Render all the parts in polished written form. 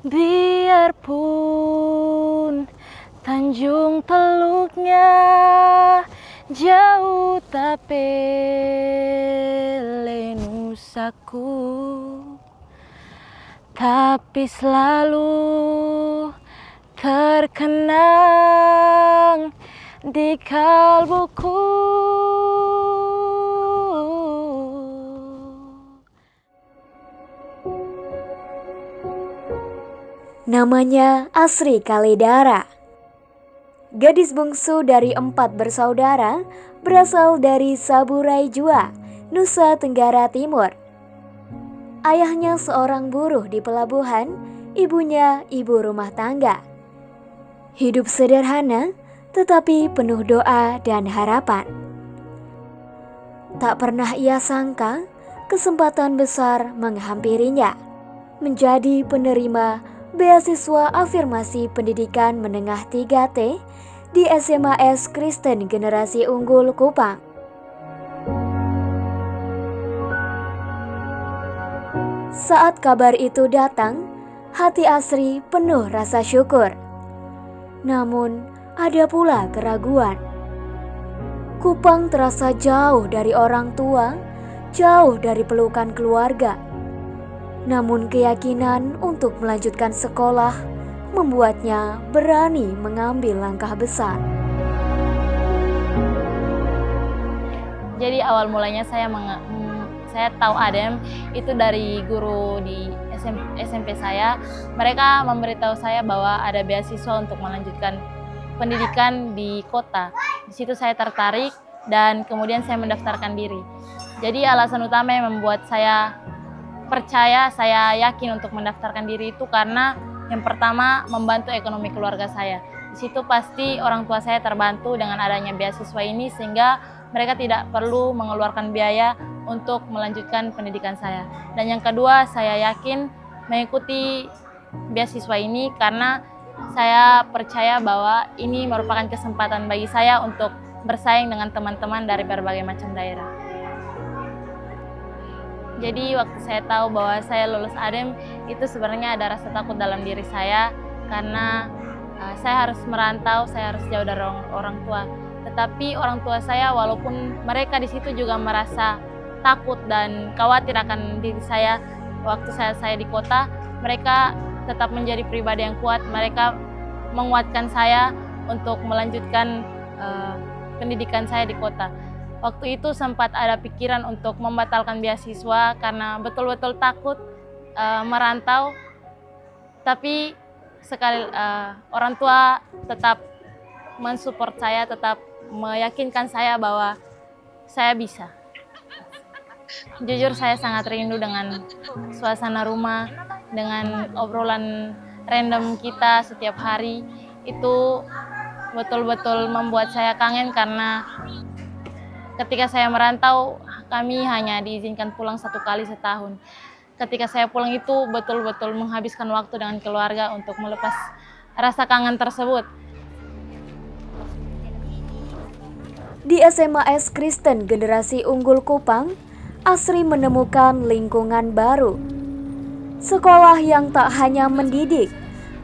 Biarpun Tanjung Teluknya jauh tapi nusaku, tapi selalu terkenang di kalbuku. Namanya Asri Kalidara. Gadis bungsu dari 4 bersaudara, berasal dari Saburai Jua, Nusa Tenggara Timur. Ayahnya seorang buruh di pelabuhan, ibunya ibu rumah tangga. Hidup sederhana, tetapi penuh doa dan harapan. Tak pernah ia sangka kesempatan besar menghampirinya, menjadi penerima beasiswa afirmasi pendidikan menengah 3T di SMAS Kristen Generasi Unggul Kupang. Saat kabar itu datang, hati Asri penuh rasa syukur. Namun, ada pula keraguan. Kupang terasa jauh dari orang tua, jauh dari pelukan keluarga. Namun keyakinan untuk melanjutkan sekolah membuatnya berani mengambil langkah besar. Jadi awal mulanya saya tahu ADEM itu dari guru di SMP saya. Mereka memberitahu saya bahwa ada beasiswa untuk melanjutkan pendidikan di kota. Di situ saya tertarik dan kemudian saya mendaftarkan diri. Jadi alasan utama yang membuat saya percaya, saya yakin untuk mendaftarkan diri itu karena yang pertama membantu ekonomi keluarga saya. Di situ pasti orang tua saya terbantu dengan adanya beasiswa ini sehingga mereka tidak perlu mengeluarkan biaya untuk melanjutkan pendidikan saya. Dan yang kedua, saya yakin mengikuti beasiswa ini karena saya percaya bahwa ini merupakan kesempatan bagi saya untuk bersaing dengan teman-teman dari berbagai macam daerah. Jadi waktu saya tahu bahwa saya lulus ADEM, itu sebenarnya ada rasa takut dalam diri saya karena saya harus merantau, saya harus jauh dari orang tua. Tetapi orang tua saya walaupun mereka di situ juga merasa takut dan khawatir akan diri saya waktu saya di kota, mereka tetap menjadi pribadi yang kuat. Mereka menguatkan saya untuk melanjutkan pendidikan saya di kota. Waktu itu sempat ada pikiran untuk membatalkan beasiswa karena betul-betul takut merantau. Tapi orang tua tetap mensupport saya, tetap meyakinkan saya bahwa saya bisa. Jujur saya sangat rindu dengan suasana rumah, dengan obrolan random kita setiap hari. Itu betul-betul membuat saya kangen karena ketika saya merantau, kami hanya diizinkan pulang 1 kali setahun. Ketika saya pulang itu betul-betul menghabiskan waktu dengan keluarga untuk melepas rasa kangen tersebut. Di SMAS Kristen Generasi Unggul Kupang, Asri menemukan lingkungan baru. Sekolah yang tak hanya mendidik,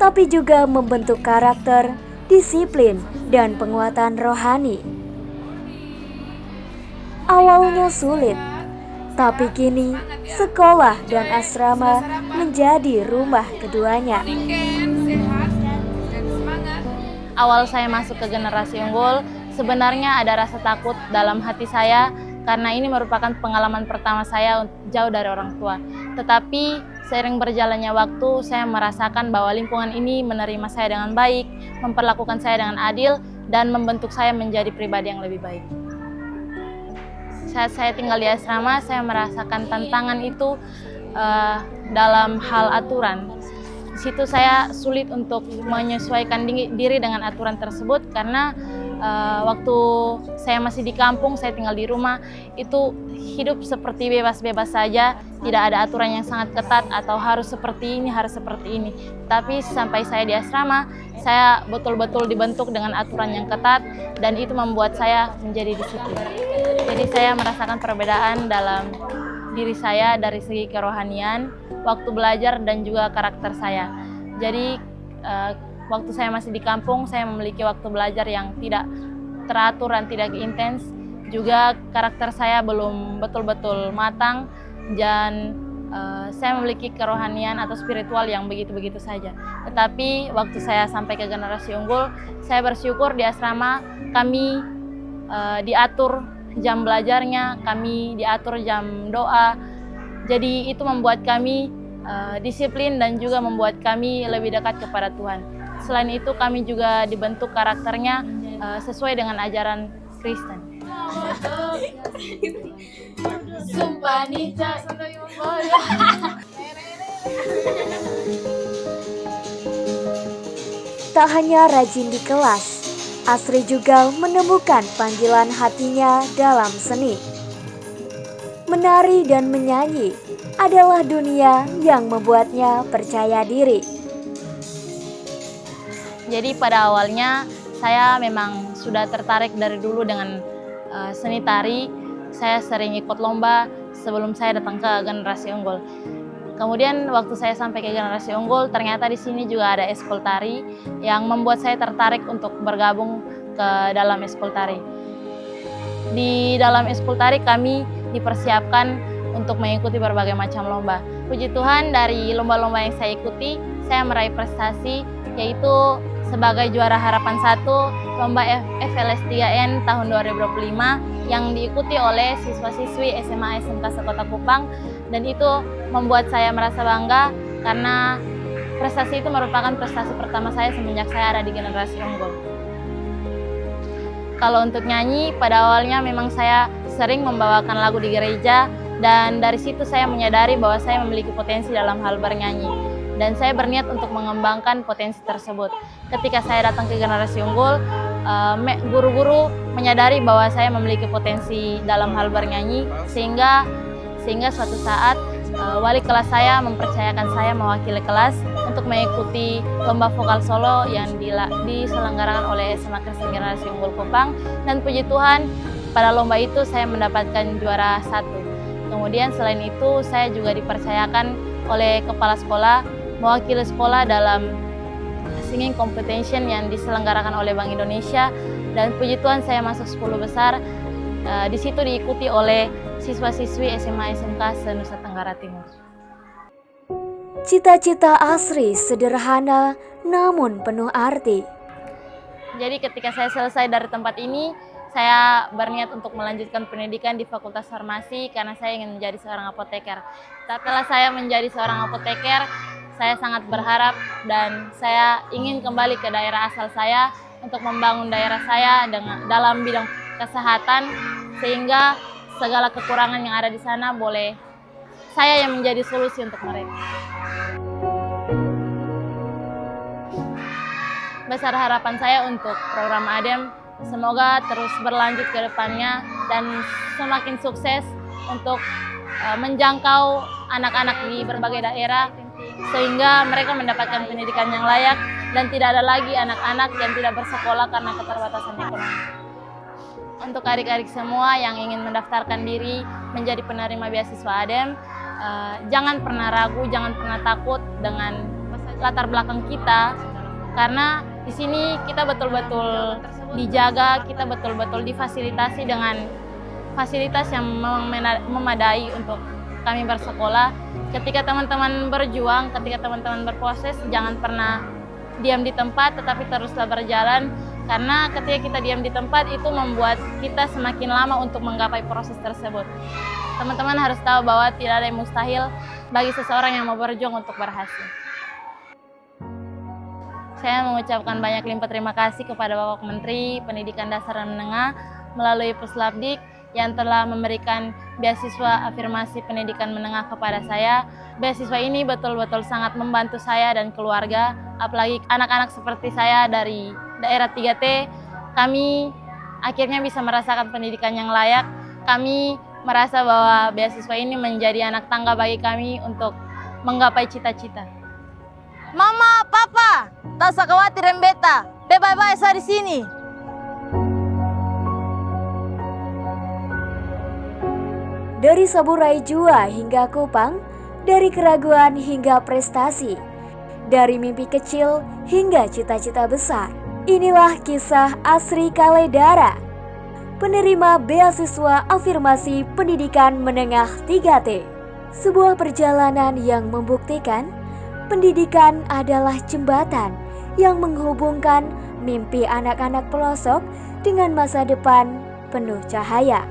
tapi juga membentuk karakter, disiplin, dan penguatan rohani. Awalnya sulit, tapi kini sekolah dan asrama menjadi rumah keduanya. Awal saya masuk ke Generasi Unggul, sebenarnya ada rasa takut dalam hati saya karena ini merupakan pengalaman pertama saya jauh dari orang tua. Tetapi seiring berjalannya waktu, saya merasakan bahwa lingkungan ini menerima saya dengan baik, memperlakukan saya dengan adil, dan membentuk saya menjadi pribadi yang lebih baik. Saat saya tinggal di asrama, saya merasakan tantangan itu dalam hal aturan. Di situ saya sulit untuk menyesuaikan diri dengan aturan tersebut karena waktu saya masih di kampung, saya tinggal di rumah, itu hidup seperti bebas-bebas saja, tidak ada aturan yang sangat ketat atau harus seperti ini, harus seperti ini. Tapi sampai saya di asrama, saya betul-betul dibentuk dengan aturan yang ketat dan itu membuat saya menjadi disiplin. Jadi saya merasakan perbedaan dalam diri saya dari segi kerohanian, waktu belajar dan juga karakter saya. Jadi waktu saya masih di kampung, saya memiliki waktu belajar yang tidak teratur dan tidak intens. Juga karakter saya belum betul-betul matang dan saya memiliki kerohanian atau spiritual yang begitu-begitu saja. Tetapi waktu saya sampai ke generasi unggul, saya bersyukur di asrama kami diatur jam belajarnya, kami diatur jam doa. Jadi itu membuat kami disiplin dan juga membuat kami lebih dekat kepada Tuhan. Selain itu kami juga dibentuk karakternya sesuai dengan ajaran Kristen. Sumpah Nica. Tak hanya rajin di kelas, Asri juga menemukan panggilan hatinya dalam seni. Menari dan menyanyi adalah dunia yang membuatnya percaya diri. Jadi pada awalnya saya memang sudah tertarik dari dulu dengan seni tari. Saya sering ikut lomba sebelum saya datang ke generasi unggul. Kemudian waktu saya sampai ke generasi unggul, ternyata di sini juga ada eskul tari yang membuat saya tertarik untuk bergabung ke dalam eskul tari. Di dalam eskul tari kami dipersiapkan untuk mengikuti berbagai macam lomba. Puji Tuhan, dari lomba-lomba yang saya ikuti, saya meraih prestasi, yaitu sebagai juara harapan 1 lomba FLS 3N tahun 2025 yang diikuti oleh siswa-siswi SMA SMK Sekota Kupang, dan itu membuat saya merasa bangga karena prestasi itu merupakan prestasi pertama saya semenjak saya ada di generasi unggul. Kalau untuk nyanyi, pada awalnya memang saya sering membawakan lagu di gereja, dan dari situ saya menyadari bahwa saya memiliki potensi dalam hal bernyanyi. Dan saya berniat untuk mengembangkan potensi tersebut. Ketika saya datang ke generasi unggul, guru-guru menyadari bahwa saya memiliki potensi dalam hal bernyanyi, sehingga suatu saat wali kelas saya mempercayakan saya mewakili kelas untuk mengikuti lomba vokal solo yang diselenggarakan oleh SMA Kristen Generasi Unggul Kupang. Dan puji Tuhan, pada lomba itu saya mendapatkan juara 1. Kemudian selain itu saya juga dipercayakan oleh kepala sekolah mewakili sekolah dalam singing competition yang diselenggarakan oleh Bank Indonesia, dan puji Tuhan saya masuk 10 besar. Di situ diikuti oleh siswa-siswi SMA SMK se-Nusa Tenggara Timur. Cita-cita Asri sederhana namun penuh arti. Jadi ketika saya selesai dari tempat ini, saya berniat untuk melanjutkan pendidikan di Fakultas Farmasi karena saya ingin menjadi seorang apoteker. Setelah saya menjadi seorang apoteker, saya sangat berharap dan saya ingin kembali ke daerah asal saya untuk membangun daerah saya dalam bidang kesehatan, sehingga segala kekurangan yang ada di sana boleh saya yang menjadi solusi untuk mereka. Besar harapan saya untuk program ADEM semoga terus berlanjut ke depannya dan semakin sukses untuk menjangkau anak-anak di berbagai daerah, sehingga mereka mendapatkan pendidikan yang layak dan tidak ada lagi anak-anak yang tidak bersekolah karena keterbatasan ekonomi. Untuk adik-adik semua yang ingin mendaftarkan diri menjadi penerima beasiswa ADEM, jangan pernah ragu, jangan pernah takut dengan latar belakang kita, karena di sini kita betul-betul dijaga, kita betul-betul difasilitasi dengan fasilitas yang memang memadai untuk kami bersekolah. Ketika teman-teman berjuang, ketika teman-teman berproses, jangan pernah diam di tempat, tetapi teruslah berjalan. Karena ketika kita diam di tempat, itu membuat kita semakin lama untuk menggapai proses tersebut. Teman-teman harus tahu bahwa tidak ada yang mustahil bagi seseorang yang mau berjuang untuk berhasil. Saya mengucapkan banyak limpah terima kasih kepada Bapak Menteri Pendidikan Dasar dan Menengah melalui Puslabdik yang telah memberikan beasiswa afirmasi pendidikan menengah kepada saya. Beasiswa ini betul-betul sangat membantu saya dan keluarga, apalagi anak-anak seperti saya dari daerah 3T. Kami akhirnya bisa merasakan pendidikan yang layak. Kami merasa bahwa beasiswa ini menjadi anak tangga bagi kami untuk menggapai cita-cita. Mama, Papa, tak usah khawatir beta. Bye-bye saya di sini. Dari Saburai Jua hingga Kupang, dari keraguan hingga prestasi, dari mimpi kecil hingga cita-cita besar. Inilah kisah Asri Kaledara, penerima beasiswa afirmasi pendidikan menengah 3T. Sebuah perjalanan yang membuktikan pendidikan adalah jembatan yang menghubungkan mimpi anak-anak pelosok dengan masa depan penuh cahaya.